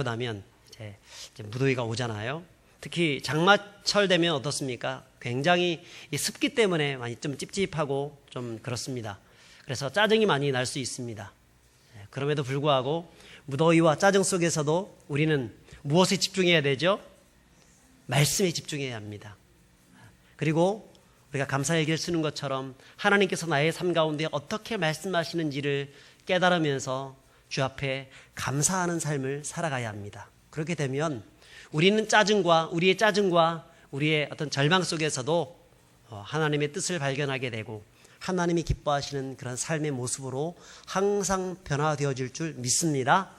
나면 이제 무더위가 오잖아요. 특히 장마철 되면 어떻습니까? 굉장히 이 습기 때문에 많이 좀 찝찝하고 좀 그렇습니다. 그래서 짜증이 많이 날 수 있습니다. 그럼에도 불구하고 무더위와 짜증 속에서도 우리는 무엇에 집중해야 되죠? 말씀에 집중해야 합니다. 그리고 우리가 감사일기를 쓰는 것처럼 하나님께서 나의 삶 가운데 어떻게 말씀하시는지를 깨달으면서 주 앞에 감사하는 삶을 살아가야 합니다. 그렇게 되면 우리의 짜증과 우리의 어떤 절망 속에서도 하나님의 뜻을 발견하게 되고 하나님이 기뻐하시는 그런 삶의 모습으로 항상 변화되어질 줄 믿습니다.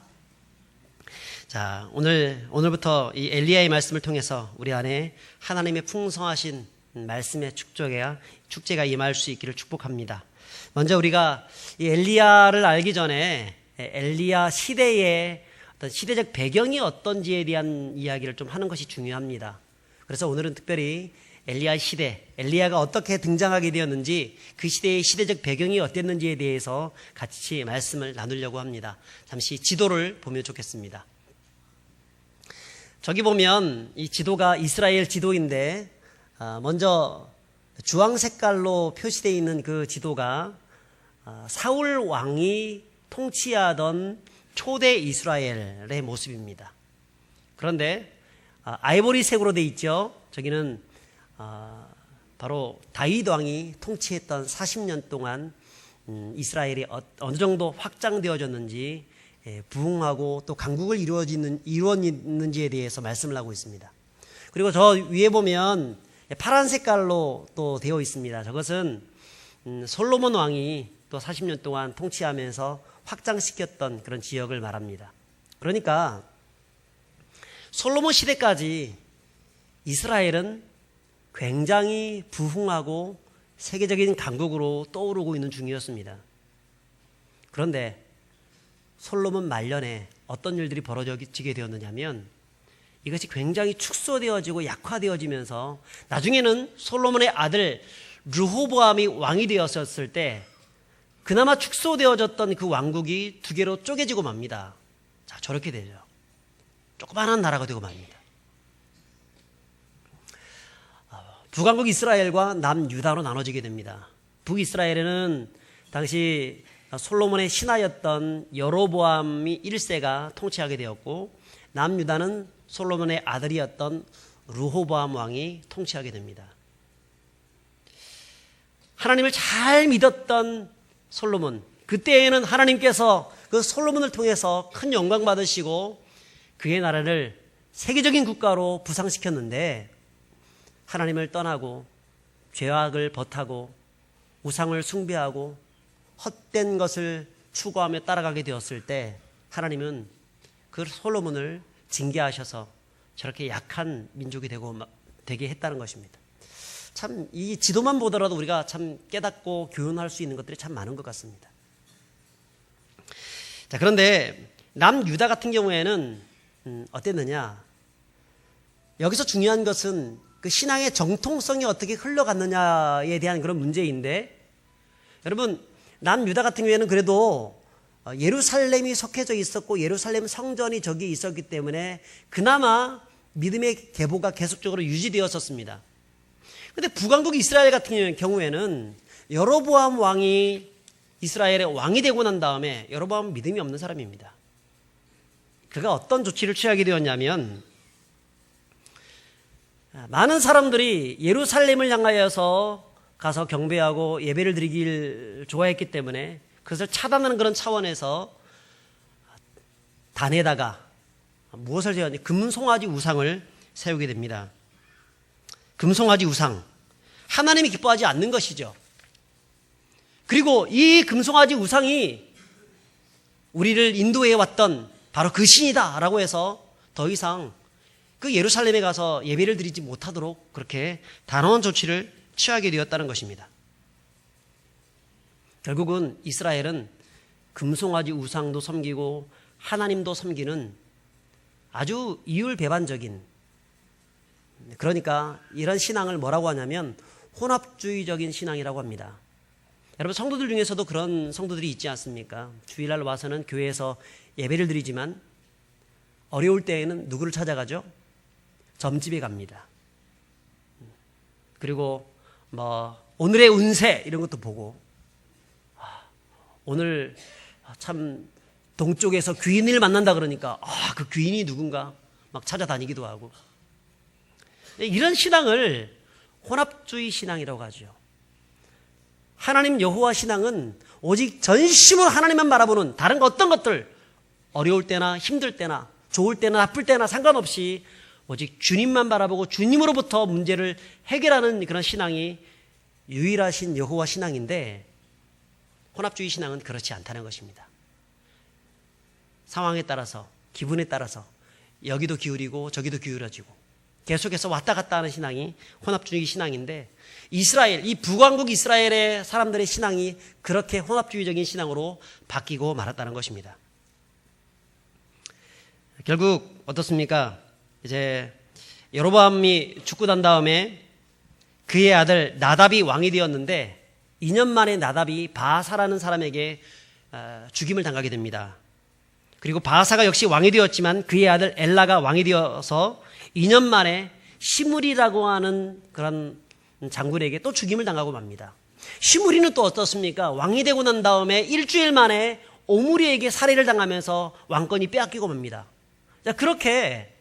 자, 오늘부터 이 엘리야의 말씀을 통해서 우리 안에 하나님의 풍성하신 말씀의 축제가 임할 수 있기를 축복합니다. 먼저 우리가 이 엘리야를 알기 전에 엘리야 시대의 어떤 시대적 배경이 어떤지에 대한 이야기를 좀 하는 것이 중요합니다. 그래서 오늘은 특별히 엘리야 시대, 엘리야가 어떻게 등장하게 되었는지 그 시대의 시대적 배경이 어땠는지에 대해서 같이 말씀을 나누려고 합니다. 잠시 지도를 보면 좋겠습니다. 저기 보면 이 지도가 이스라엘 지도인데 먼저 주황 색깔로 표시되어 있는 그 지도가 사울 왕이 통치하던 초대 이스라엘의 모습입니다. 그런데 아이보리색으로 되어 있죠. 저기는 바로 다윗 왕이 통치했던 40년 동안 이스라엘이 어느 정도 확장되어졌는지 부흥하고 또 강국을 이루었는지에 대해서 말씀을 하고 있습니다. 그리고 저 위에 보면 파란 색깔로 또 되어 있습니다. 저것은 솔로몬 왕이 또 40년 동안 통치하면서 확장시켰던 그런 지역을 말합니다. 그러니까 솔로몬 시대까지 이스라엘은 굉장히 부흥하고 세계적인 강국으로 떠오르고 있는 중이었습니다. 그런데 솔로몬 말년에 어떤 일들이 벌어지게 되었느냐면 이것이 굉장히 축소되어지고 약화되어지면서 나중에는 솔로몬의 아들 르호보암이 왕이 되었을 때 그나마 축소되어졌던 그 왕국이 두 개로 쪼개지고 맙니다. 자, 저렇게 되죠. 조그마한 나라가 되고 맙니다. 북왕국 이스라엘과 남유다로 나눠지게 됩니다. 북이스라엘에는 당시 솔로몬의 신하였던 여로보암이 1세가 통치하게 되었고 남유다는 솔로몬의 아들이었던 르호보암 왕이 통치하게 됩니다. 하나님을 잘 믿었던 솔로몬, 그때에는 하나님께서 그 솔로몬을 통해서 큰 영광 받으시고 그의 나라를 세계적인 국가로 부상시켰는데 하나님을 떠나고 죄악을 범하고 우상을 숭배하고 헛된 것을 추구하며 따라가게 되었을 때 하나님은 그 솔로몬을 징계하셔서 저렇게 약한 민족이 되게 했다는 것입니다. 참 이 지도만 보더라도 우리가 참 깨닫고 교훈할 수 있는 것들이 참 많은 것 같습니다. 자, 그런데 남유다 같은 경우에는 어땠느냐? 여기서 중요한 것은 그 신앙의 정통성이 어떻게 흘러갔느냐에 대한 그런 문제인데, 여러분 남유다 같은 경우에는 그래도 예루살렘이 속해져 있었고 예루살렘 성전이 저기 있었기 때문에 그나마 믿음의 계보가 계속적으로 유지되었었습니다. 그런데 북왕국 이스라엘 같은 경우에는 여로보암 왕이 이스라엘의 왕이 되고 난 다음에 여로보암은 믿음이 없는 사람입니다. 그가 어떤 조치를 취하게 되었냐면 많은 사람들이 예루살렘을 향하여서 가서 경배하고 예배를 드리길 좋아했기 때문에 그것을 차단하는 그런 차원에서 단에다가 무엇을 세웠냐? 금송아지 우상을 세우게 됩니다. 금송아지 우상, 하나님이 기뻐하지 않는 것이죠. 그리고 이 금송아지 우상이 우리를 인도해 왔던 바로 그 신이다 라고 해서 더 이상 그 예루살렘에 가서 예배를 드리지 못하도록 그렇게 단호한 조치를 취하게 되었다는 것입니다. 결국은 이스라엘은 금송아지 우상도 섬기고 하나님도 섬기는 아주 이율배반적인, 그러니까 이런 신앙을 뭐라고 하냐면 혼합주의적인 신앙이라고 합니다. 여러분 성도들 중에서도 그런 성도들이 있지 않습니까? 주일날 와서는 교회에서 예배를 드리지만 어려울 때에는 누구를 찾아가죠? 점집에 갑니다. 그리고 오늘의 운세 이런 것도 보고, 오늘 참 동쪽에서 귀인을 만난다 그러니까 그 귀인이 누군가 막 찾아다니기도 하고, 이런 신앙을 혼합주의 신앙이라고 하죠. 하나님 여호와 신앙은 오직 전심으로 하나님만 바라보는, 다른 어떤 것들 어려울 때나 힘들 때나 좋을 때나 나쁠 때나 상관없이 오직 주님만 바라보고 주님으로부터 문제를 해결하는 그런 신앙이 유일하신 여호와 신앙인데, 혼합주의 신앙은 그렇지 않다는 것입니다. 상황에 따라서, 기분에 따라서 여기도 기울이고 저기도 기울어지고 계속해서 왔다 갔다 하는 신앙이 혼합주의 신앙인데, 이스라엘, 이 북왕국 이스라엘의 사람들의 신앙이 그렇게 혼합주의적인 신앙으로 바뀌고 말았다는 것입니다. 결국 어떻습니까? 이제 여로보암이 죽고 난 다음에 그의 아들 나답이 왕이 되었는데, 2년 만에 나답이 바아사라는 사람에게 죽임을 당하게 됩니다. 그리고 바아사가 역시 왕이 되었지만 그의 아들 엘라가 왕이 되어서 2년 만에 시므리라고 하는 그런 장군에게 또 죽임을 당하고 맙니다. 시므리는 또 어떻습니까? 왕이 되고 난 다음에 일주일 만에 오므리에게 살해를 당하면서 왕권이 빼앗기고 맙니다. 자, 그렇게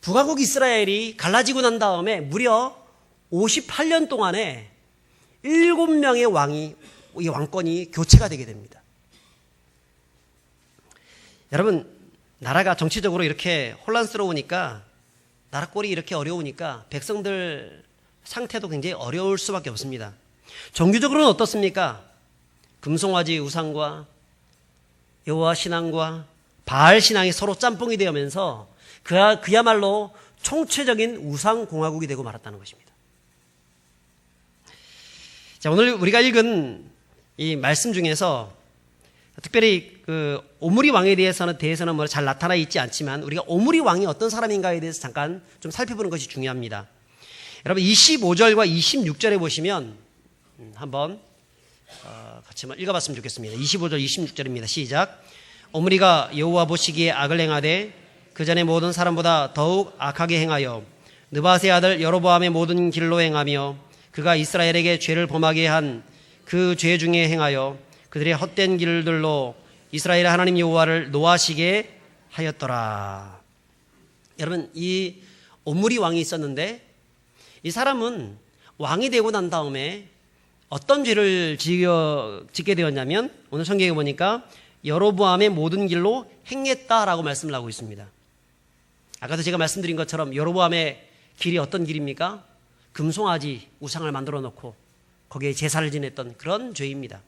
북왕국 이스라엘이 갈라지고 난 다음에 무려 58년 동안에 7명의 이 왕권이 교체가 되게 됩니다. 여러분, 나라가 정치적으로 이렇게 혼란스러우니까, 나라 꼴이 이렇게 어려우니까 백성들 상태도 굉장히 어려울 수밖에 없습니다. 종교적으로는 어떻습니까? 금송아지 우상과 여호와 신앙과 바알 신앙이 서로 짬뽕이 되면서 그야말로 총체적인 우상공화국이 되고 말았다는 것입니다. 자, 오늘 우리가 읽은 이 말씀 중에서 특별히 오므리 왕에 대해서는 잘 나타나 있지 않지만, 우리가 오므리 왕이 어떤 사람인가에 대해서 잠깐 좀 살펴보는 것이 중요합니다. 여러분, 25절과 26절에 보시면 한번 같이 한번 읽어봤으면 좋겠습니다. 25절 26절입니다. 시작. 오므리가 여호와 보시기에 악을 행하되 그 전에 모든 사람보다 더욱 악하게 행하여 느밧의 아들 여로보암의 모든 길로 행하며 그가 이스라엘에게 죄를 범하게 한 그 죄 중에 행하여 그들의 헛된 길들로 이스라엘의 하나님 여호와를 노하시게 하였더라. 여러분, 이 오므리 왕이 있었는데, 이 사람은 왕이 되고 난 다음에 어떤 죄를 짓게 되었냐면, 오늘 성경에 보니까 여로보암의 모든 길로 행했다라고 말씀을 하고 있습니다. 아까도 제가 말씀드린 것처럼 여로보암의 길이 어떤 길입니까? 금송아지 우상을 만들어 놓고 거기에 제사를 지냈던 그런 죄입니다.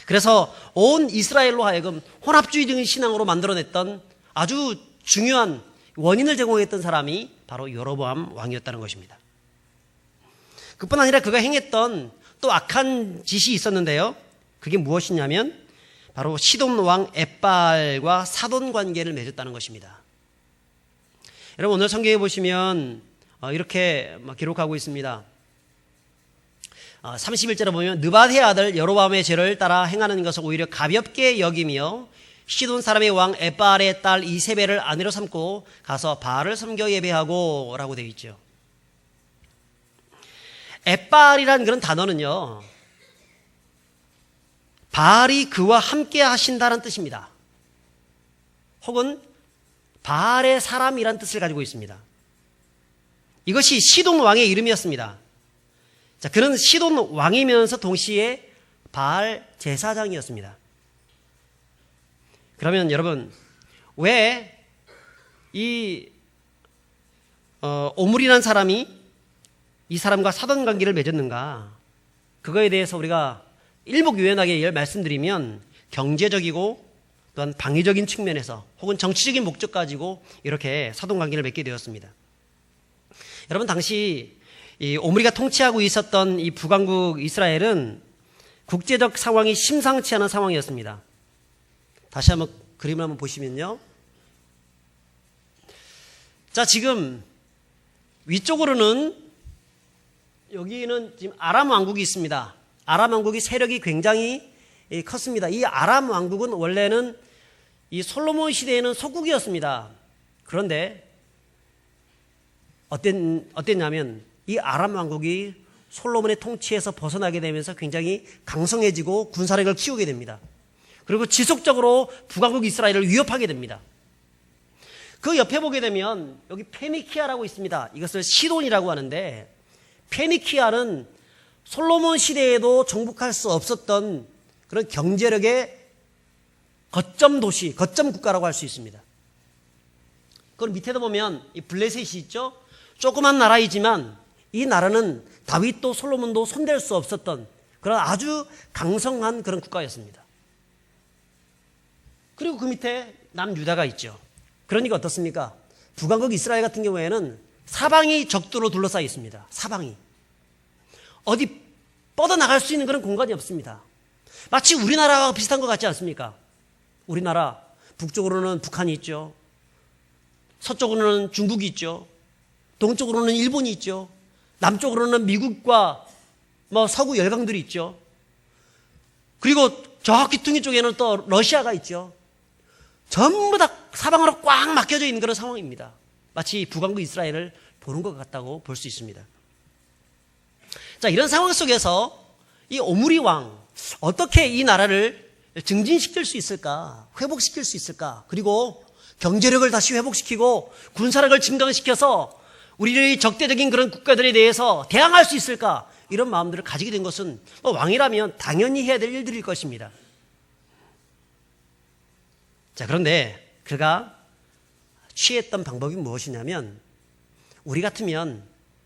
그래서 온 이스라엘로 하여금 혼합주의적인 신앙으로 만들어냈던 아주 중요한 원인을 제공했던 사람이 바로 여로보암 왕이었다는 것입니다. 그뿐 아니라 그가 행했던 또 악한 짓이 있었는데요. 그게 무엇이냐면 바로 시돈 왕 엣바알과 사돈 관계를 맺었다는 것입니다. 여러분, 오늘 성경에 보시면 이렇게 기록하고 있습니다. 31절에 보면 느밧의 아들 여로보암의 죄를 따라 행하는 것을 오히려 가볍게 여기며 시돈 사람의 왕 엣바알의 딸 이세벨을 아내로 삼고 가서 바알을 섬겨 예배하고 라고 되어 있죠. 엣바알이라는 그런 단어는요, 바알이 그와 함께 하신다는 뜻입니다. 혹은 바알의 사람이란 뜻을 가지고 있습니다. 이것이 시돈 왕의 이름이었습니다. 자, 그는 시돈 왕이면서 동시에 바알 제사장이었습니다. 그러면 여러분, 왜 이 오므리라는 사람이 이 사람과 사돈 관계를 맺었는가? 그거에 대해서 우리가 일목요연하게 말씀드리면 경제적이고 또한 방위적인 측면에서 혹은 정치적인 목적 가지고 이렇게 사돈 관계를 맺게 되었습니다. 여러분, 당시 이 오므리가 통치하고 있었던 이 북왕국 이스라엘은 국제적 상황이 심상치 않은 상황이었습니다. 다시 한번 그림을 한번 보시면요. 자, 지금 위쪽으로는 여기는 지금 아람 왕국이 있습니다. 아람 왕국이 세력이 굉장히 컸습니다. 이 아람 왕국은 원래는 이 솔로몬 시대에는 속국이었습니다. 그런데 어땠냐면 이 아람 왕국이 솔로몬의 통치에서 벗어나게 되면서 굉장히 강성해지고 군사력을 키우게 됩니다. 그리고 지속적으로 북왕국 이스라엘을 위협하게 됩니다. 그 옆에 보게 되면 여기 페니키아라고 있습니다. 이것을 시돈이라고 하는데, 페니키아는 솔로몬 시대에도 정복할 수 없었던 그런 경제력의 거점 도시, 거점 국가라고 할 수 있습니다. 그걸 밑에도 보면 이 블레셋이 있죠. 조그만 나라이지만 이 나라는 다윗도 솔로몬도 손댈 수 없었던 그런 아주 강성한 그런 국가였습니다. 그리고 그 밑에 남유다가 있죠. 그러니까 어떻습니까? 북왕국 이스라엘 같은 경우에는 사방이 적도로 둘러싸여 있습니다. 사방이. 어디 뻗어나갈 수 있는 그런 공간이 없습니다. 마치 우리나라와 비슷한 것 같지 않습니까? 우리나라 북쪽으로는 북한이 있죠. 서쪽으로는 중국이 있죠. 동쪽으로는 일본이 있죠. 남쪽으로는 미국과 서구 열강들이 있죠. 그리고 저 귀퉁이 쪽에는 또 러시아가 있죠. 전부 다 사방으로 꽉 막혀져 있는 그런 상황입니다. 마치 북왕국 이스라엘을 보는 것 같다고 볼 수 있습니다. 자, 이런 상황 속에서 이 오므리 왕, 어떻게 이 나라를 증진시킬 수 있을까? 회복시킬 수 있을까? 그리고 경제력을 다시 회복시키고 군사력을 증강시켜서 우리의 적대적인 그런 국가들에 대해서 대항할 수 있을까? 이런 마음들을 가지게 된 것은 왕이라면 당연히 해야 될 일들일 것입니다. 자, 그런데 그가 취했던 방법이 무엇이냐면, 우리 같으면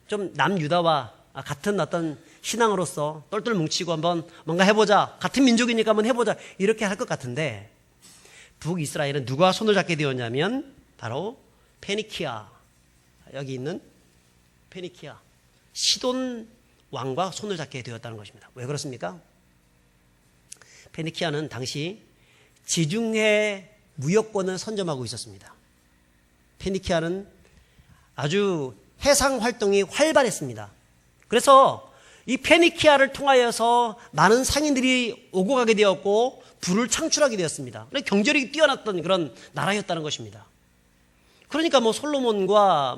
좀 남유다와 같은 어떤 신앙으로서 똘똘 뭉치고 한번 뭔가 해보자, 같은 민족이니까 한번 해보자, 이렇게 할 것 같은데, 북이스라엘은 누가 손을 잡게 되었냐면 바로 페니키아, 여기 있는 페니키아 시돈 왕과 손을 잡게 되었다는 것입니다. 왜 그렇습니까? 페니키아는 당시 지중해 무역권을 선점하고 있었습니다. 페니키아는 아주 해상 활동이 활발했습니다. 그래서 이 페니키아를 통하여서 많은 상인들이 오고 가게 되었고 부를 창출하게 되었습니다. 경제력이 뛰어났던 그런 나라였다는 것입니다. 그러니까 솔로몬과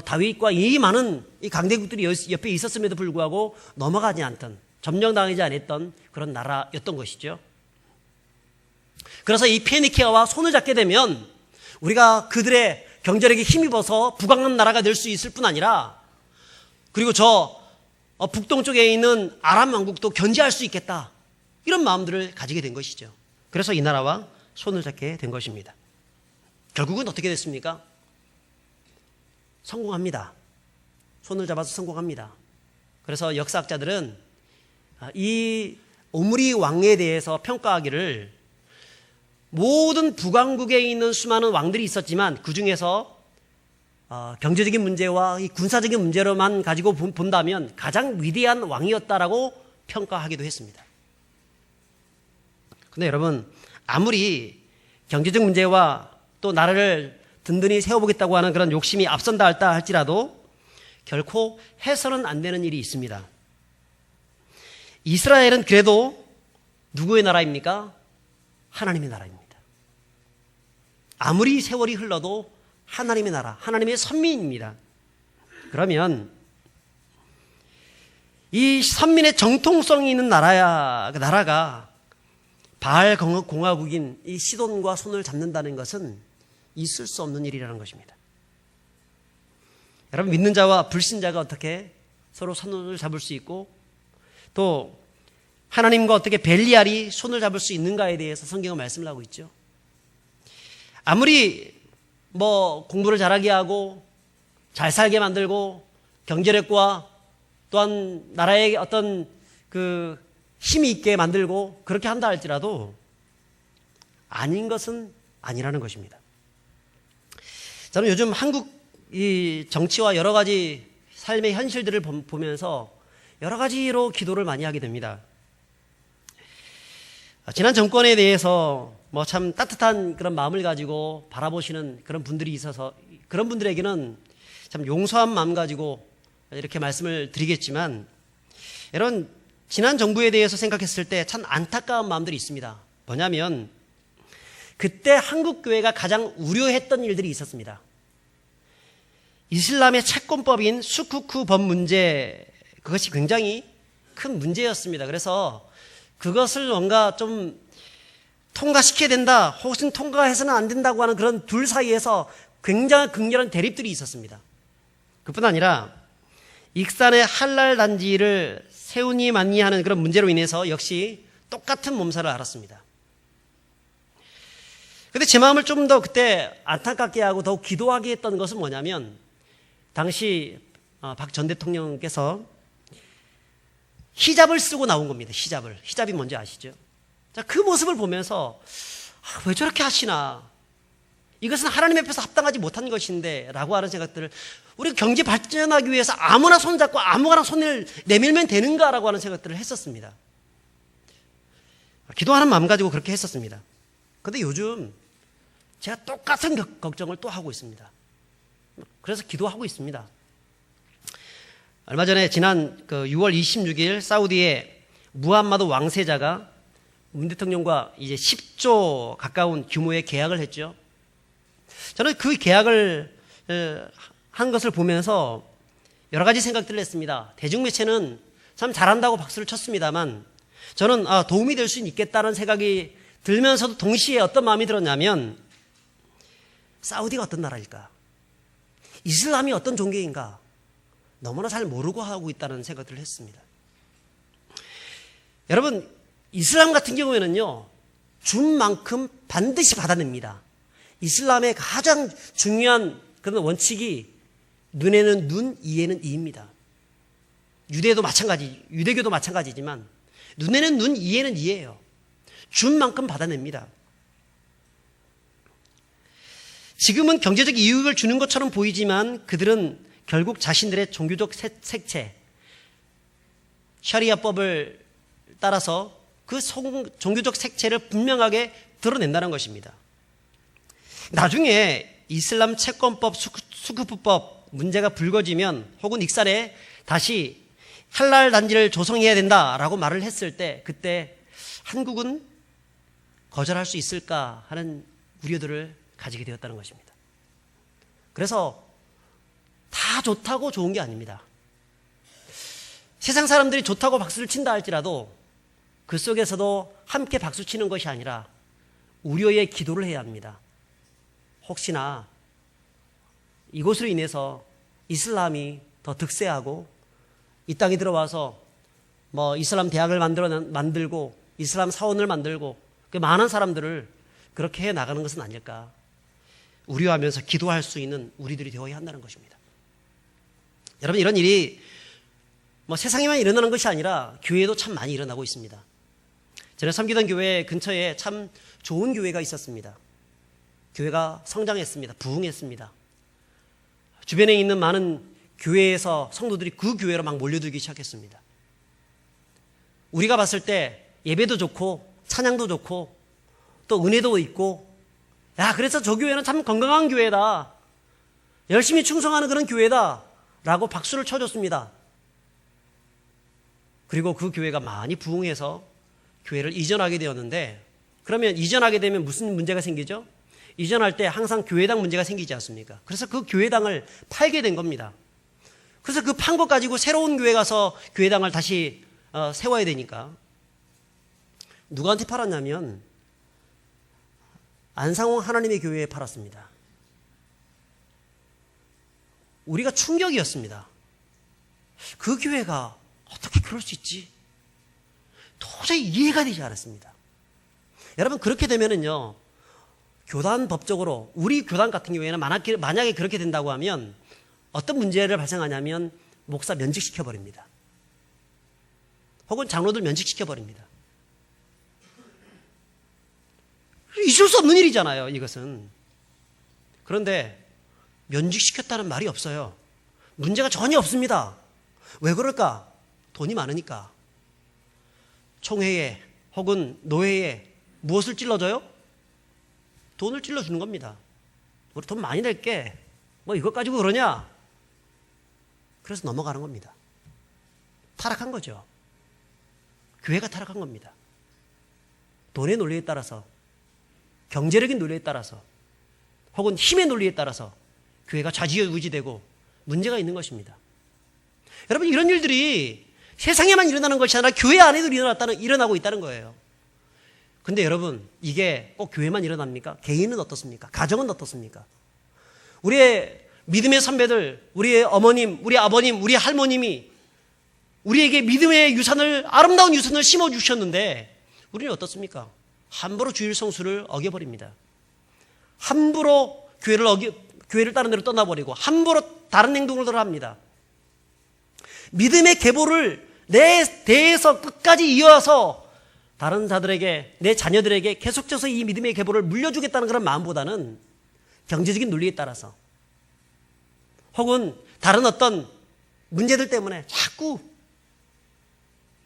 다윗과 이 많은 이 강대국들이 옆에 있었음에도 불구하고 넘어가지 않던, 점령당하지 않았던 그런 나라였던 것이죠. 그래서 이 페니키아와 손을 잡게 되면 우리가 그들의 경제력에 힘입어서 부강한 나라가 될 수 있을 뿐 아니라, 그리고 저 북동쪽에 있는 아람 왕국도 견제할 수 있겠다, 이런 마음들을 가지게 된 것이죠. 그래서 이 나라와 손을 잡게 된 것입니다. 결국은 어떻게 됐습니까? 성공합니다. 손을 잡아서 성공합니다. 그래서 역사학자들은 이 오므리 왕에 대해서 평가하기를, 모든 북왕국에 있는 수많은 왕들이 있었지만 그 중에서 경제적인 문제와 이 군사적인 문제로만 가지고 본다면 가장 위대한 왕이었다라고 평가하기도 했습니다. 근데 여러분, 아무리 경제적 문제와 또 나라를 든든히 세워보겠다고 하는 그런 욕심이 앞선다 할지라도 결코 해서는 안 되는 일이 있습니다. 이스라엘은 그래도 누구의 나라입니까? 하나님의 나라입니다. 아무리 세월이 흘러도 하나님의 나라, 하나님의 선민입니다. 그러면 이 선민의 정통성이 있는 나라가 바알 공화국인 이 시돈과 손을 잡는다는 것은 있을 수 없는 일이라는 것입니다. 여러분, 믿는 자와 불신자가 어떻게 서로 손을 잡을 수 있고, 또 하나님과 어떻게 벨리알이 손을 잡을 수 있는가에 대해서 성경은 말씀을 하고 있죠. 아무리 공부를 잘하게 하고 잘 살게 만들고 경제력과 또한 나라의 어떤 그 힘이 있게 만들고 그렇게 한다 할지라도 아닌 것은 아니라는 것입니다. 저는 요즘 한국 이 정치와 여러 가지 삶의 현실들을 보면서 여러 가지로 기도를 많이 하게 됩니다. 지난 정권에 대해서 참 따뜻한 그런 마음을 가지고 바라보시는 그런 분들이 있어서 그런 분들에게는 참 용서한 마음 가지고 이렇게 말씀을 드리겠지만, 여러분, 지난 정부에 대해서 생각했을 때 참 안타까운 마음들이 있습니다. 뭐냐면 그때 한국 교회가 가장 우려했던 일들이 있었습니다. 이슬람의 채권법인 수쿠크 법 문제, 그것이 굉장히 큰 문제였습니다. 그래서 그것을 뭔가 좀 통과시켜야 된다, 혹은 통과해서는 안 된다고 하는 그런 둘 사이에서 굉장히 극렬한 대립들이 있었습니다. 그뿐 아니라 익산의 할랄 단지를 세우니 많니 하는 그런 문제로 인해서 역시 똑같은 몸살을 앓았습니다. 근데 제 마음을 좀 더 그때 안타깝게 하고 더욱 기도하게 했던 것은 뭐냐면, 당시 박 전 대통령께서 히잡을 쓰고 나온 겁니다. 히잡이 뭔지 아시죠? 자, 그 모습을 보면서 왜 저렇게 하시나, 이것은 하나님 앞에서 합당하지 못한 것인데 라고 하는 생각들을, 우리가 경제 발전하기 위해서 아무나 손잡고 아무거나 손을 내밀면 되는가라고 하는 생각들을 했었습니다. 기도하는 마음 가지고 그렇게 했었습니다. 그런데 요즘 제가 똑같은 걱정을 또 하고 있습니다. 그래서 기도하고 있습니다. 얼마 전에 지난 6월 26일 사우디의 무함마드 왕세자가 문 대통령과 이제 10조 가까운 규모의 계약을 했죠. 저는 그 계약을 한 것을 보면서 여러 가지 생각들을 했습니다. 대중매체는 참 잘한다고 박수를 쳤습니다만, 저는 도움이 될 수 있겠다는 생각이 들면서도 동시에 어떤 마음이 들었냐면, 사우디가 어떤 나라일까? 이슬람이 어떤 종교인가? 너무나 잘 모르고 하고 있다는 생각들을 했습니다. 여러분, 이슬람 같은 경우에는요, 준 만큼 반드시 받아냅니다. 이슬람의 가장 중요한 그런 원칙이 눈에는 눈, 이에는 이입니다. 유대교도 마찬가지지만 눈에는 눈, 이에는 이예요. 준 만큼 받아냅니다. 지금은 경제적 이익을 주는 것처럼 보이지만 그들은 결국 자신들의 종교적 색채, 샤리아법을 따라서 그 종교적 색채를 분명하게 드러낸다는 것입니다. 나중에 이슬람 채권법, 수쿠프법 문제가 불거지면, 혹은 익산에 다시 할랄 단지를 조성해야 된다라고 말을 했을 때, 그때 한국은 거절할 수 있을까 하는 우려들을 가지게 되었다는 것입니다. 그래서 다 좋다고 좋은 게 아닙니다. 세상 사람들이 좋다고 박수를 친다 할지라도 그 속에서도 함께 박수 치는 것이 아니라 우려의 기도를 해야 합니다. 혹시나 이곳으로 인해서 이슬람이 더 득세하고 이 땅에 들어와서 이슬람 대학을 만들고 이슬람 사원을 만들고 그 많은 사람들을 그렇게 해 나가는 것은 아닐까 우려하면서 기도할 수 있는 우리들이 되어야 한다는 것입니다. 여러분, 이런 일이 세상에만 일어나는 것이 아니라 교회에도 참 많이 일어나고 있습니다. 저는 섬기던 교회 근처에 참 좋은 교회가 있었습니다. 교회가 성장했습니다. 부흥했습니다. 주변에 있는 많은 교회에서 성도들이 그 교회로 막 몰려들기 시작했습니다. 우리가 봤을 때 예배도 좋고 찬양도 좋고 또 은혜도 있고, 그래서 저 교회는 참 건강한 교회다, 열심히 충성하는 그런 교회다 라고 박수를 쳐줬습니다. 그리고 그 교회가 많이 부흥해서 교회를 이전하게 되었는데, 그러면 이전하게 되면 무슨 문제가 생기죠? 이전할 때 항상 교회당 문제가 생기지 않습니까? 그래서 그 교회당을 팔게 된 겁니다. 그래서 그 판 것 가지고 새로운 교회 가서 교회당을 다시 세워야 되니까 누구한테 팔았냐면 안상홍 하나님의 교회에 팔았습니다. 우리가 충격이었습니다. 그 교회가 어떻게 그럴 수 있지? 도저히 이해가 되지 않았습니다. 여러분, 그렇게 되면은요, 교단 법적으로, 우리 교단 같은 경우에는 만약에 그렇게 된다고 하면 어떤 문제를 발생하냐면 목사 면직시켜버립니다. 혹은 장로들 면직시켜버립니다. 있을 수 없는 일이잖아요, 이것은. 그런데 면직시켰다는 말이 없어요. 문제가 전혀 없습니다. 왜 그럴까? 돈이 많으니까. 총회에 혹은 노회에 무엇을 찔러줘요? 돈을 찔러주는 겁니다. 우리 돈 많이 낼게. 이것 가지고 그러냐? 그래서 넘어가는 겁니다. 타락한 거죠. 교회가 타락한 겁니다. 돈의 논리에 따라서 경제적인 논리에 따라서 혹은 힘의 논리에 따라서 교회가 좌지우지되고 문제가 있는 것입니다. 여러분, 이런 일들이 세상에만 일어나는 것이 아니라 교회 안에도 일어나고 있다는 거예요. 근데 여러분, 이게 꼭 교회만 일어납니까? 개인은 어떻습니까? 가정은 어떻습니까? 우리의 믿음의 선배들, 우리의 어머님, 우리 아버님, 우리 할머님이 우리에게 믿음의 유산을, 아름다운 유산을 심어주셨는데 우리는 어떻습니까? 함부로 주일 성수를 어겨버립니다. 함부로 교회를 다른 데로 떠나버리고 함부로 다른 행동을 합니다. 믿음의 계보를 내 대에서 끝까지 이어서 다른 자들에게, 내 자녀들에게 계속해서 이 믿음의 계보를 물려주겠다는 그런 마음보다는 경제적인 논리에 따라서 혹은 다른 어떤 문제들 때문에 자꾸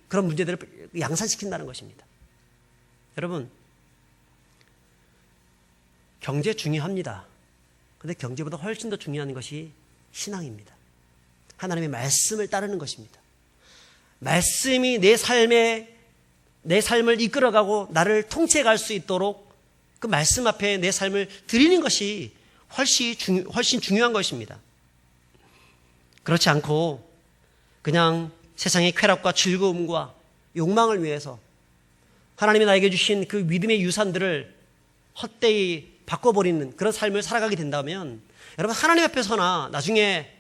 그런 문제들을 양산시킨다는 것입니다. 여러분, 경제 중요합니다. 그런데 경제보다 훨씬 더 중요한 것이 신앙입니다. 하나님의 말씀을 따르는 것입니다. 말씀이 내 삶을 이끌어가고 나를 통치해 갈 수 있도록 그 말씀 앞에 내 삶을 드리는 것이 훨씬 중요한 것입니다. 그렇지 않고 그냥 세상의 쾌락과 즐거움과 욕망을 위해서 하나님이 나에게 주신 그 믿음의 유산들을 헛되이 바꿔버리는 그런 삶을 살아가게 된다면 여러분, 하나님 앞에서나 나중에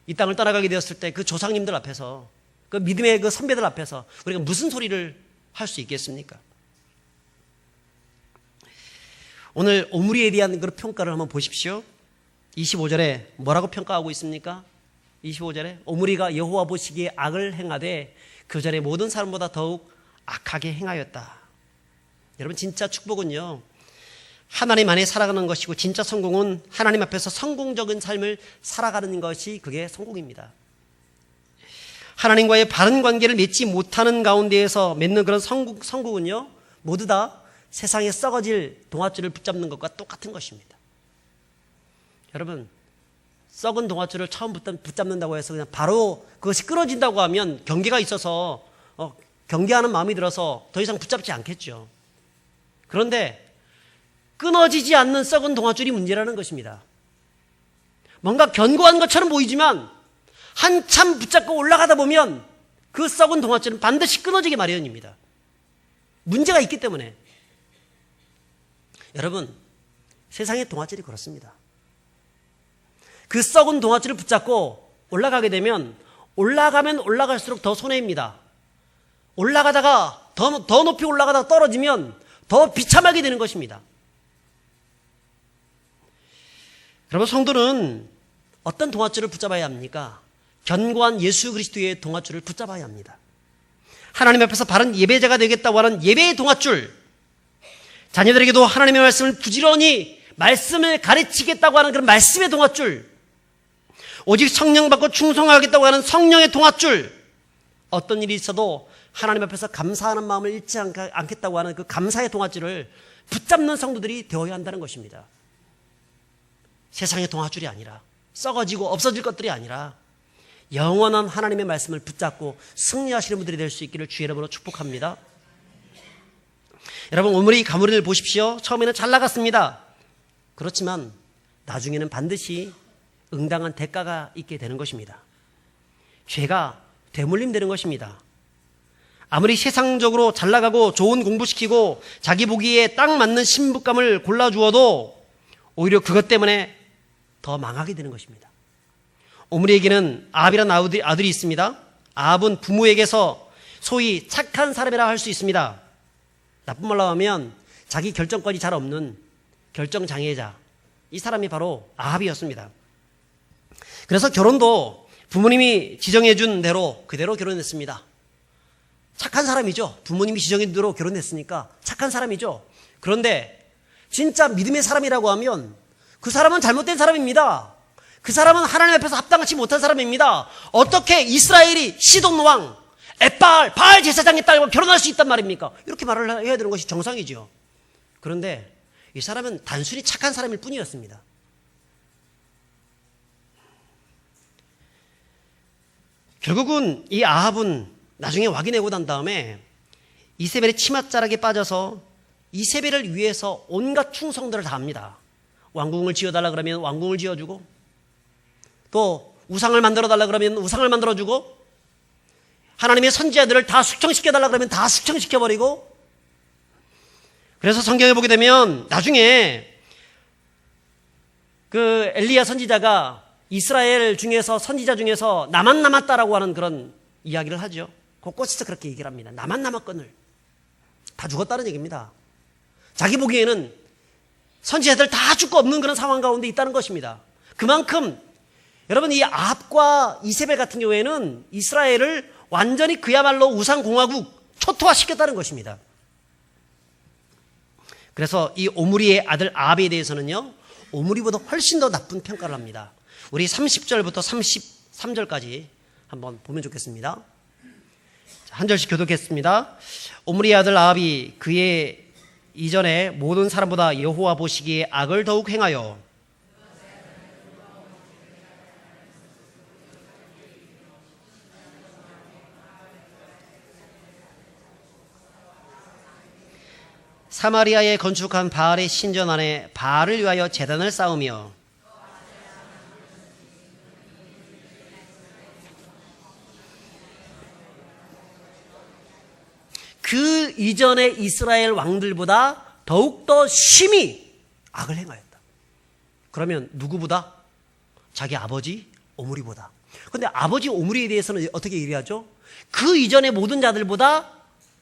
이 땅을 떠나가게 되었을 때 그 조상님들 앞에서, 그 믿음의 그 선배들 앞에서 우리가 무슨 소리를 할 수 있겠습니까? 오늘 오므리에 대한 그런 평가를 한번 보십시오. 25절에 뭐라고 평가하고 있습니까? 25절에 오므리가 여호와 보시기에 악을 행하되 그 전에 모든 사람보다 더욱 악하게 행하였다. 여러분, 진짜 축복은요, 하나님 안에 살아가는 것이고 진짜 성공은 하나님 앞에서 성공적인 삶을 살아가는 것이 그게 성공입니다. 하나님과의 바른 관계를 맺지 못하는 가운데에서 맺는 그런 성공은요, 모두 다 세상에 썩어질 동아줄을 붙잡는 것과 똑같은 것입니다. 여러분, 썩은 동아줄을 처음 붙잡는다고 해서 그냥 바로 그것이 끊어진다고 하면 경계가 있어서 경계하는 마음이 들어서 더 이상 붙잡지 않겠죠. 그런데 끊어지지 않는 썩은 동아줄이 문제라는 것입니다. 뭔가 견고한 것처럼 보이지만 한참 붙잡고 올라가다 보면 그 썩은 동아줄은 반드시 끊어지기 마련입니다. 문제가 있기 때문에. 여러분, 세상의 동아줄이 그렇습니다. 그 썩은 동아줄을 붙잡고 올라가게 되면 올라가면 올라갈수록 더 손해입니다. 올라가다가 더 높이 올라가다가 떨어지면 더 비참하게 되는 것입니다. 여러분, 성도는 어떤 동아줄을 붙잡아야 합니까? 견고한 예수 그리스도의 동아줄을 붙잡아야 합니다. 하나님 앞에서 바른 예배자가 되겠다고 하는 예배의 동아줄, 자녀들에게도 하나님의 말씀을 부지런히 말씀을 가르치겠다고 하는 그런 말씀의 동아줄, 오직 성령 받고 충성하겠다고 하는 성령의 동아줄, 어떤 일이 있어도 하나님 앞에서 감사하는 마음을 잃지 않겠다고 하는 그 감사의 동아줄을 붙잡는 성도들이 되어야 한다는 것입니다. 세상의 동아줄이 아니라, 썩어지고 없어질 것들이 아니라 영원한 하나님의 말씀을 붙잡고 승리하시는 분들이 될 수 있기를 주의 이름으로 축복합니다. 여러분, 오므리 가므리를 보십시오. 처음에는 잘 나갔습니다. 그렇지만 나중에는 반드시 응당한 대가가 있게 되는 것입니다. 죄가 되물림되는 것입니다. 아무리 세상적으로 잘 나가고 좋은 공부시키고 자기 보기에 딱 맞는 신부감을 골라주어도 오히려 그것 때문에 더 망하게 되는 것입니다. 오므리에게는 아합이라는 아들이 있습니다. 아합은 부모에게서 소위 착한 사람이라 할 수 있습니다. 나쁜 말로 하면 자기 결정권이 잘 없는 결정장애자, 이 사람이 바로 아합이었습니다. 그래서 결혼도 부모님이 지정해준 대로 그대로 결혼했습니다. 착한 사람이죠. 부모님이 지정해준 대로 결혼했으니까 착한 사람이죠. 그런데 진짜 믿음의 사람이라고 하면 그 사람은 잘못된 사람입니다. 그 사람은 하나님 앞에서 합당하지 못한 사람입니다. 어떻게 이스라엘이 시돈 왕 바알 제사장의 딸과 결혼할 수 있단 말입니까? 이렇게 말을 해야 되는 것이 정상이죠. 그런데 이 사람은 단순히 착한 사람일 뿐이었습니다. 결국은 이 아합은 나중에 와기내고 난 다음에 이세벨의 치맛자락에 빠져서 이세벨을 위해서 온갖 충성들을 다합니다. 왕궁을 지어달라 그러면 왕궁을 지어주고, 또 우상을 만들어달라 그러면 우상을 만들어주고, 하나님의 선지자들을 다 숙청시켜달라 그러면 다 숙청시켜버리고. 그래서 성경에 보게 되면 나중에 그 엘리야 선지자가 이스라엘 중에서 선지자 중에서 나만 남았다라고 하는 그런 이야기를 하죠. 곳곳에서 그렇게 얘기를 합니다. 나만 남았거늘. 다 죽었다는 얘기입니다. 자기 보기에는 선지자들 다 죽고 없는 그런 상황 가운데 있다는 것입니다. 그만큼 여러분, 이 아합과 이세벨 같은 경우에는 이스라엘을 완전히 그야말로 우상공화국 초토화시켰다는 것입니다. 그래서 이 오므리의 아들 아합에 대해서는요, 오므리보다 훨씬 더 나쁜 평가를 합니다. 우리 30절부터 33절까지 한번 보면 좋겠습니다. 한 절씩 교독했습니다. 오므리의 아들 아합이 그의 이전에 모든 사람보다 여호와 보시기에 악을 더욱 행하여 사마리아에 건축한 바알의 신전 안에 바알을 위하여 제단을 쌓으며 그 이전의 이스라엘 왕들보다 더욱더 심히 악을 행하였다. 그러면 누구보다? 자기 아버지 오므리보다. 그런데 아버지 오므리에 대해서는 어떻게 얘기하죠? 그 이전의 모든 자들보다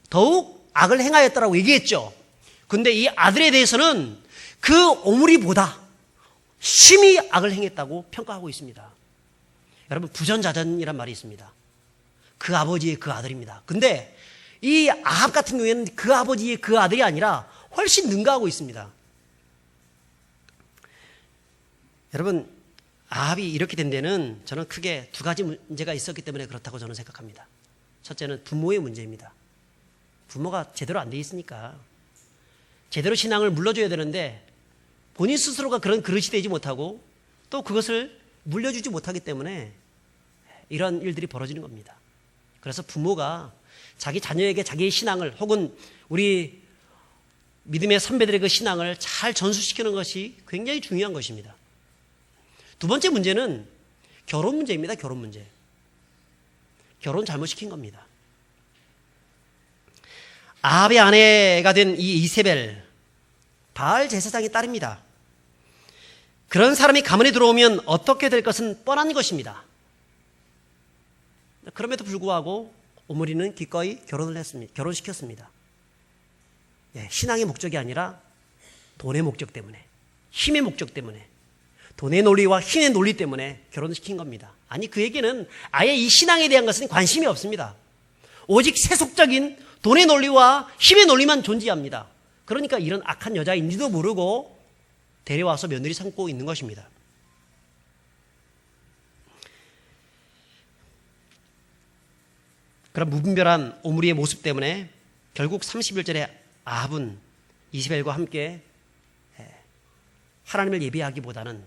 더욱 악을 행하였다라고 얘기했죠. 근데 이 아들에 대해서는 그 오므리보다 심히 악을 행했다고 평가하고 있습니다. 여러분, 부전자전이란 말이 있습니다. 그 아버지의 그 아들입니다. 근데 이 아합 같은 경우에는 그 아버지의 그 아들이 아니라 훨씬 능가하고 있습니다. 여러분, 아합이 이렇게 된 데는 저는 크게 두 가지 문제가 있었기 때문에 그렇다고 저는 생각합니다. 첫째는 부모의 문제입니다. 부모가 제대로 안 돼 있으니까 제대로 신앙을 물려줘야 되는데 본인 스스로가 그런 그릇이 되지 못하고 또 그것을 물려주지 못하기 때문에 이런 일들이 벌어지는 겁니다. 그래서 부모가 자기 자녀에게 자기의 신앙을 혹은 우리 믿음의 선배들의 그 신앙을 잘 전수시키는 것이 굉장히 중요한 것입니다. 두 번째 문제는 결혼 문제입니다. 결혼 문제. 결혼 잘못시킨 겁니다. 아합의 아내가 된 이 이세벨, 바알 제사장의 딸입니다. 그런 사람이 가문에 들어오면 어떻게 될 것은 뻔한 것입니다. 그럼에도 불구하고 오므리는 기꺼이 결혼을 했습니다. 결혼시켰습니다. 신앙의 목적이 아니라 돈의 목적 때문에, 힘의 목적 때문에, 돈의 논리와 힘의 논리 때문에 결혼을 시킨 겁니다. 아니, 그에게는 아예 이 신앙에 대한 것은 관심이 없습니다. 오직 세속적인 돈의 논리와 힘의 논리만 존재합니다. 그러니까 이런 악한 여자인지도 모르고 데려와서 며느리 삼고 있는 것입니다. 그런 무분별한 오므리의 모습 때문에 결국 31절에 아합은 이세벨과 함께 하나님을 예배하기보다는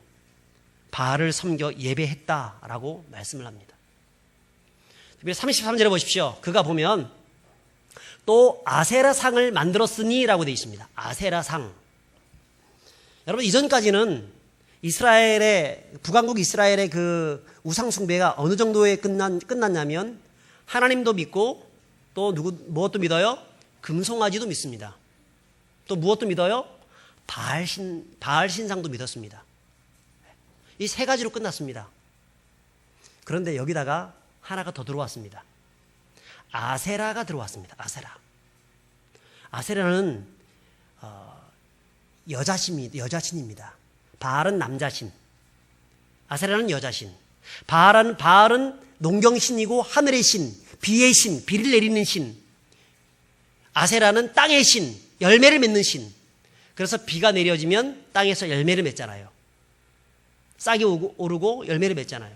바알을 섬겨 예배했다라고 말씀을 합니다. 33절에 보십시오. 그가 보면 또 아세라상을 만들었으니라고 되어 있습니다. 아세라상. 여러분, 이전까지는 이스라엘의 북왕국 이스라엘의 그 우상 숭배가 어느 정도에 끝났냐면 하나님도 믿고 또 무엇도 믿어요? 금송아지도 믿습니다. 또 무엇도 믿어요? 바알 신상도 믿었습니다. 이 세 가지로 끝났습니다. 그런데 여기다가 하나가 더 들어왔습니다. 아세라가 들어왔습니다. 아세라는 여자신입니다. 바알은 남자신, 아세라는 여자신. 바알은 농경신이고 하늘의 신, 비의 신, 비를 내리는 신. 아세라는 땅의 신, 열매를 맺는 신. 그래서 비가 내려지면 땅에서 열매를 맺잖아요. 싹이 오르고 열매를 맺잖아요.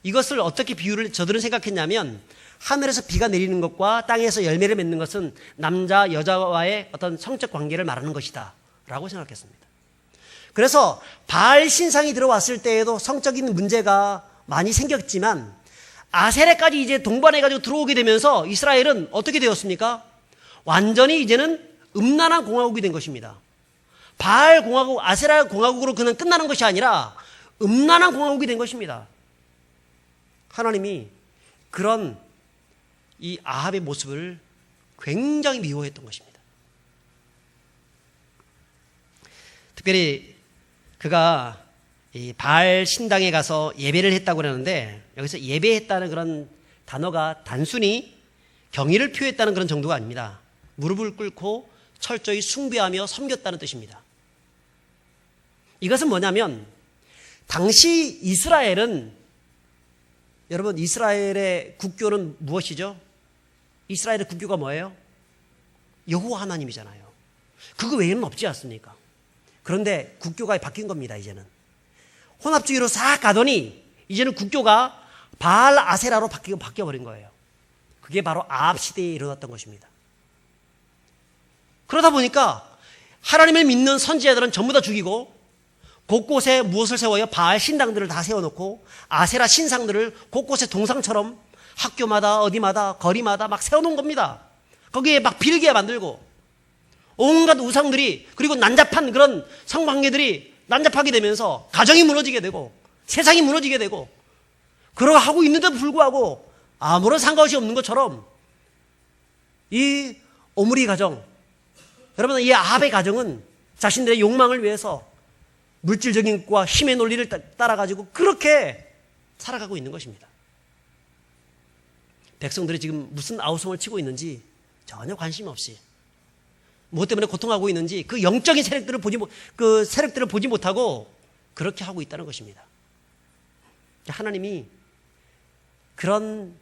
이것을 어떻게 비유를 저들은 생각했냐면 하늘에서 비가 내리는 것과 땅에서 열매를 맺는 것은 남자 여자와의 어떤 성적 관계를 말하는 것이다 라고 생각했습니다. 그래서 바알 신상이 들어왔을 때에도 성적인 문제가 많이 생겼지만 아세라까지 이제 동반해가지고 들어오게 되면서 이스라엘은 어떻게 되었습니까? 완전히 이제는 음란한 공화국이 된 것입니다. 바알 공화국, 아세라 공화국으로 그냥 끝나는 것이 아니라 음란한 공화국이 된 것입니다. 하나님이 그런 이 아합의 모습을 굉장히 미워했던 것입니다. 특별히 그가 이 바알 신당에 가서 예배를 했다고 그러는데, 여기서 예배했다는 그런 단어가 단순히 경의를 표했다는 그런 정도가 아닙니다. 무릎을 꿇고 철저히 숭배하며 섬겼다는 뜻입니다. 이것은 뭐냐면, 당시 이스라엘은, 여러분, 이스라엘의 국교는 무엇이죠? 이스라엘의 국교가 뭐예요? 여호와 하나님이잖아요. 그거 외에는 없지 않습니까? 그런데 국교가 바뀐 겁니다. 이제는 혼합주의로 싹 가더니 이제는 국교가 바알 아세라로 바뀌어버린 거예요. 그게 바로 아합 시대에 일어났던 것입니다. 그러다 보니까 하나님을 믿는 선지자들은 전부 다 죽이고, 곳곳에 무엇을 세워요? 바알 신당들을 다 세워놓고 아세라 신상들을 곳곳에 동상처럼 학교마다 어디마다 거리마다 막 세워놓은 겁니다. 거기에 막 빌게 만들고 온갖 우상들이, 그리고 난잡한 그런 성관계들이 난잡하게 되면서 가정이 무너지게 되고 세상이 무너지게 되고, 그러고 하고 있는데도 불구하고 아무런 상관없이 없는 것처럼 이 오므리 가정, 여러분, 이 아합의 가정은 자신들의 욕망을 위해서 물질적인 것과 힘의 논리를 따라가지고 그렇게 살아가고 있는 것입니다. 백성들이 지금 무슨 아우성을 치고 있는지 전혀 관심 없이, 무엇 때문에 고통하고 있는지 그 영적인 세력들을 보지 못하고 그렇게 하고 있다는 것입니다. 하나님이 그런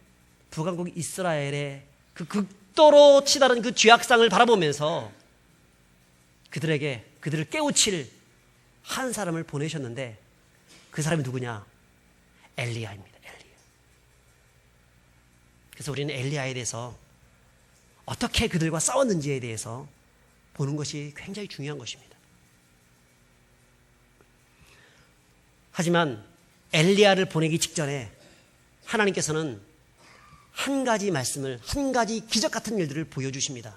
북왕국 이스라엘의 그 극도로 치달은 그 죄악상을 바라보면서 그들을 깨우칠 한 사람을 보내셨는데, 그 사람이 누구냐? 엘리야입니다. 엘리야. 그래서 우리는 엘리야에 대해서 어떻게 그들과 싸웠는지에 대해서 보는 것이 굉장히 중요한 것입니다. 하지만 엘리야를 보내기 직전에 하나님께서는 한 가지 말씀을, 한 가지 기적 같은 일들을 보여주십니다.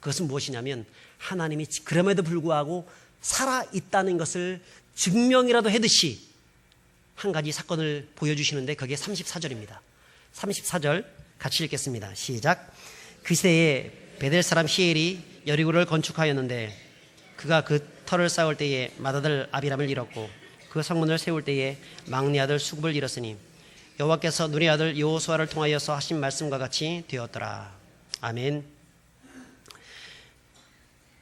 그것은 무엇이냐면, 하나님이 그럼에도 불구하고 살아있다는 것을 증명이라도 하듯이 한 가지 사건을 보여주시는데, 그게 34절입니다. 34절 같이 읽겠습니다. 시작. 그 시대에 베델 사람 히엘이 여리고를 건축하였는데, 그가 그 터를 쌓을 때에 맏아들 아비람을 잃었고, 그 성문을 세울 때에 막내 아들 수굽을 잃었으니 여호와께서 눈의 아들 여호수아를 통하여서 하신 말씀과 같이 되었더라. 아멘.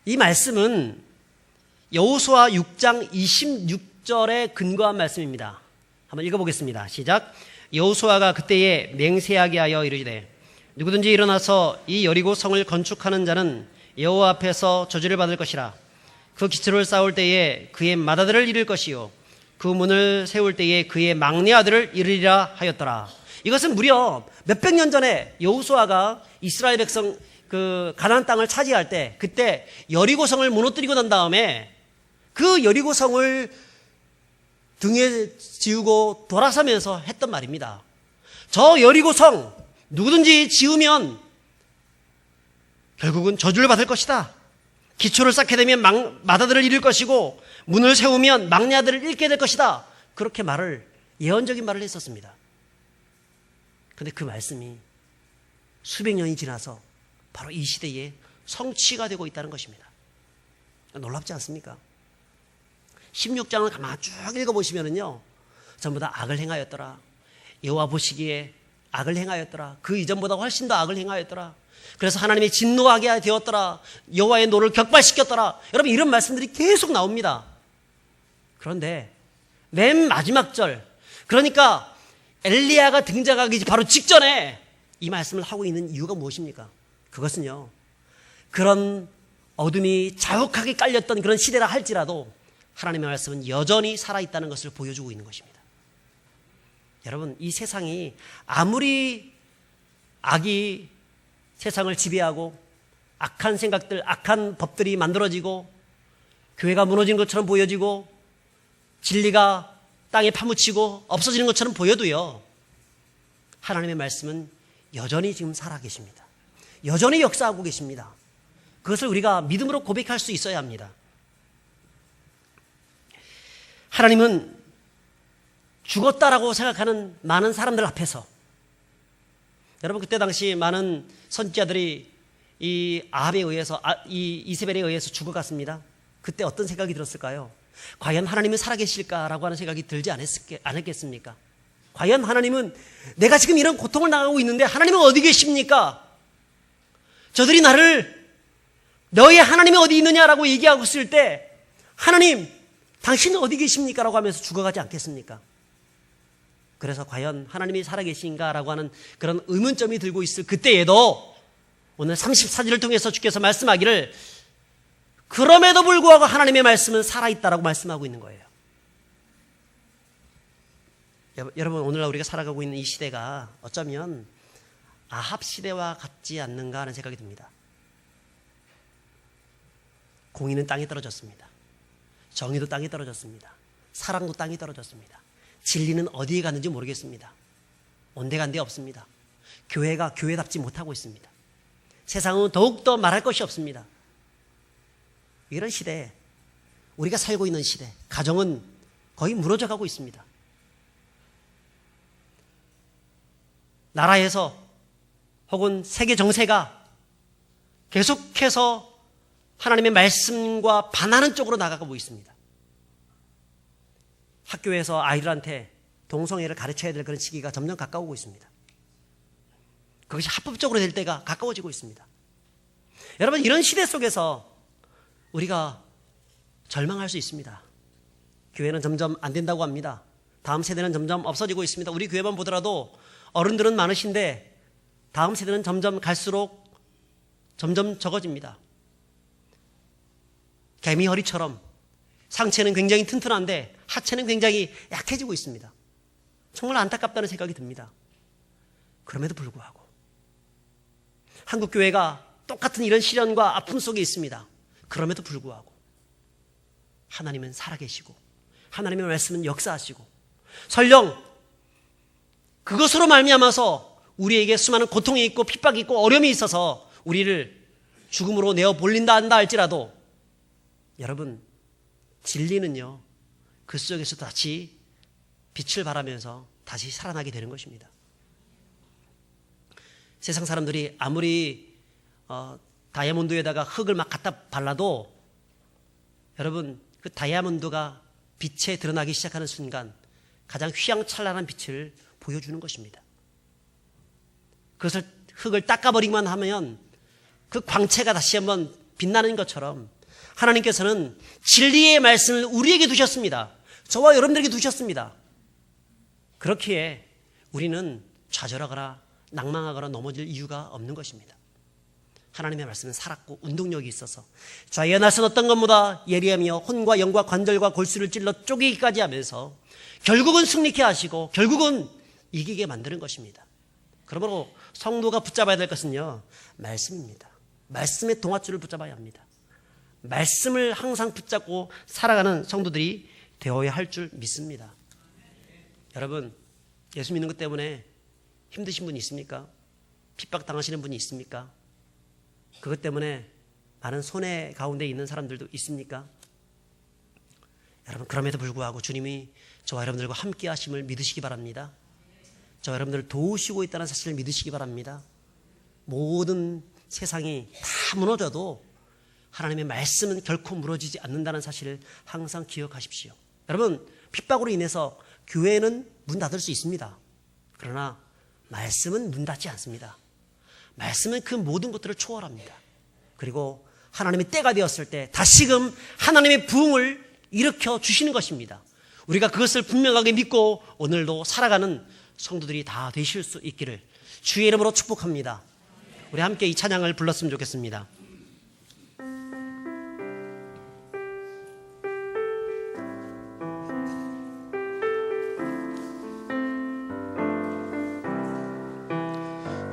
이 말씀은 여호수아 6장 26절에 근거한 말씀입니다. 한번 읽어보겠습니다. 시작. 여호수아가 그때에 맹세하게 하여 이르되, 누구든지 일어나서 이 여리고 성을 건축하는 자는 여호와 앞에서 저주를 받을 것이라. 그 기초를 쌓을 때에 그의 맏아들을 잃을 것이요, 그 문을 세울 때에 그의 막내 아들을 잃으리라 하였더라. 이것은 무려 몇백 년 전에 여호수아가 이스라엘 백성 그 가나안 땅을 차지할 때, 그때 여리고성을 무너뜨리고 난 다음에 그 여리고성을 등에 지우고 돌아서면서 했던 말입니다. 저 여리고성 누구든지 지으면 결국은 저주를 받을 것이다. 기초를 쌓게 되면 맏아들을 잃을 것이고, 문을 세우면 막내 아들을 잃게 될 것이다. 그렇게 예언적인 말을 했었습니다. 그런데 그 말씀이 수백 년이 지나서 바로 이 시대에 성취가 되고 있다는 것입니다. 놀랍지 않습니까? 16장을 가만히 쭉 읽어보시면은요, 전부 다 악을 행하였더라. 여호와 보시기에 악을 행하였더라. 그 이전보다 훨씬 더 악을 행하였더라. 그래서 하나님이 진노하게 되었더라. 여호와의 노를 격발시켰더라. 여러분, 이런 말씀들이 계속 나옵니다. 그런데 맨 마지막 절, 그러니까 엘리야가 등장하기 바로 직전에 이 말씀을 하고 있는 이유가 무엇입니까? 그것은요, 그런 어둠이 자욱하게 깔렸던 그런 시대라 할지라도 하나님의 말씀은 여전히 살아있다는 것을 보여주고 있는 것입니다. 여러분, 이 세상이 아무리 악이 세상을 지배하고 악한 생각들, 악한 법들이 만들어지고 교회가 무너진 것처럼 보여지고 진리가 땅에 파묻히고 없어지는 것처럼 보여도요, 하나님의 말씀은 여전히 지금 살아계십니다. 여전히 역사하고 계십니다. 그것을 우리가 믿음으로 고백할 수 있어야 합니다. 하나님은 죽었다라고 생각하는 많은 사람들 앞에서, 여러분 그때 당시 많은 선지자들이 이 아합에 의해서 이 이세벨에 의해서 죽어갔습니다. 그때 어떤 생각이 들었을까요? 과연 하나님은 살아계실까라고 하는 생각이 들지 않았겠습니까? 과연 하나님은, 내가 지금 이런 고통을 당하고 있는데 하나님은 어디 계십니까? 저들이 나를 너의 하나님이 어디 있느냐라고 얘기하고 있을 때, 하나님 당신은 어디 계십니까? 라고 하면서 죽어가지 않겠습니까? 그래서 과연 하나님이 살아계신가? 라고 하는 그런 의문점이 들고 있을 그때에도 오늘 34절을 통해서 주께서 말씀하기를, 그럼에도 불구하고 하나님의 말씀은 살아있다라고 말씀하고 있는 거예요. 여러분, 오늘날 우리가 살아가고 있는 이 시대가 어쩌면 아합 시대와 같지 않는가 하는 생각이 듭니다. 공의는 땅에 떨어졌습니다. 정의도 땅에 떨어졌습니다. 사랑도 땅에 떨어졌습니다. 진리는 어디에 갔는지 모르겠습니다. 온데간데 없습니다. 교회가 교회답지 못하고 있습니다. 세상은 더욱더 말할 것이 없습니다. 이런 시대에, 우리가 살고 있는 시대, 가정은 거의 무너져 가고 있습니다. 나라에서 혹은 세계 정세가 계속해서 하나님의 말씀과 반하는 쪽으로 나가고 있습니다. 학교에서 아이들한테 동성애를 가르쳐야 될 그런 시기가 점점 가까우고 있습니다. 그것이 합법적으로 될 때가 가까워지고 있습니다. 여러분, 이런 시대 속에서 우리가 절망할 수 있습니다. 교회는 점점 안 된다고 합니다. 다음 세대는 점점 없어지고 있습니다. 우리 교회만 보더라도 어른들은 많으신데 다음 세대는 점점 갈수록 점점 적어집니다. 개미 허리처럼 상체는 굉장히 튼튼한데 하체는 굉장히 약해지고 있습니다. 정말 안타깝다는 생각이 듭니다. 그럼에도 불구하고 한국교회가 똑같은 이런 시련과 아픔 속에 있습니다. 그럼에도 불구하고 하나님은 살아계시고 하나님의 말씀은 역사하시고 설령 그것으로 말미암아서 우리에게 수많은 고통이 있고 핍박이 있고 어려움이 있어서 우리를 죽음으로 내어 볼린다 한다 할지라도, 여러분, 진리는요 그 속에서 다시 빛을 발하면서 다시 살아나게 되는 것입니다. 세상 사람들이 아무리 다이아몬드에다가 흙을 막 갖다 발라도, 여러분, 그 다이아몬드가 빛에 드러나기 시작하는 순간 가장 휘황찬란한 빛을 보여주는 것입니다. 그것을 흙을 닦아버리기만 하면 그 광채가 다시 한번 빛나는 것처럼 하나님께서는 진리의 말씀을 우리에게 두셨습니다. 저와 여러분들에게 두셨습니다. 그렇기에 우리는 좌절하거나 낭망하거나 넘어질 이유가 없는 것입니다. 하나님의 말씀은 살았고 운동력이 있어서 좌의 낫은 어떤 것보다 예리하며 혼과 영과 관절과 골수를 찔러 쪼개기까지 하면서 결국은 승리케 하시고 결국은 이기게 만드는 것입니다. 그러므로 성도가 붙잡아야 될 것은요, 말씀입니다. 말씀의 동아줄을 붙잡아야 합니다. 말씀을 항상 붙잡고 살아가는 성도들이 되어야 할 줄 믿습니다. 여러분, 예수 믿는 것 때문에 힘드신 분이 있습니까? 핍박당하시는 분이 있습니까? 그것 때문에 많은 손해 가운데 있는 사람들도 있습니까? 여러분, 그럼에도 불구하고 주님이 저와 여러분들과 함께 하심을 믿으시기 바랍니다. 저와 여러분들을 도우시고 있다는 사실을 믿으시기 바랍니다. 모든 세상이 다 무너져도 하나님의 말씀은 결코 무너지지 않는다는 사실을 항상 기억하십시오. 여러분, 핍박으로 인해서 교회는 문 닫을 수 있습니다. 그러나 말씀은 문 닫지 않습니다. 말씀은 그 모든 것들을 초월합니다. 그리고 하나님의 때가 되었을 때 다시금 하나님의 부흥을 일으켜 주시는 것입니다. 우리가 그것을 분명하게 믿고 오늘도 살아가는 성도들이 다 되실 수 있기를 주의 이름으로 축복합니다. 우리 함께 이 찬양을 불렀으면 좋겠습니다.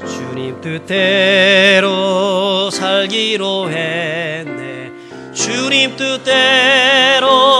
주님 뜻대로 살기로 했네. 주님 뜻대로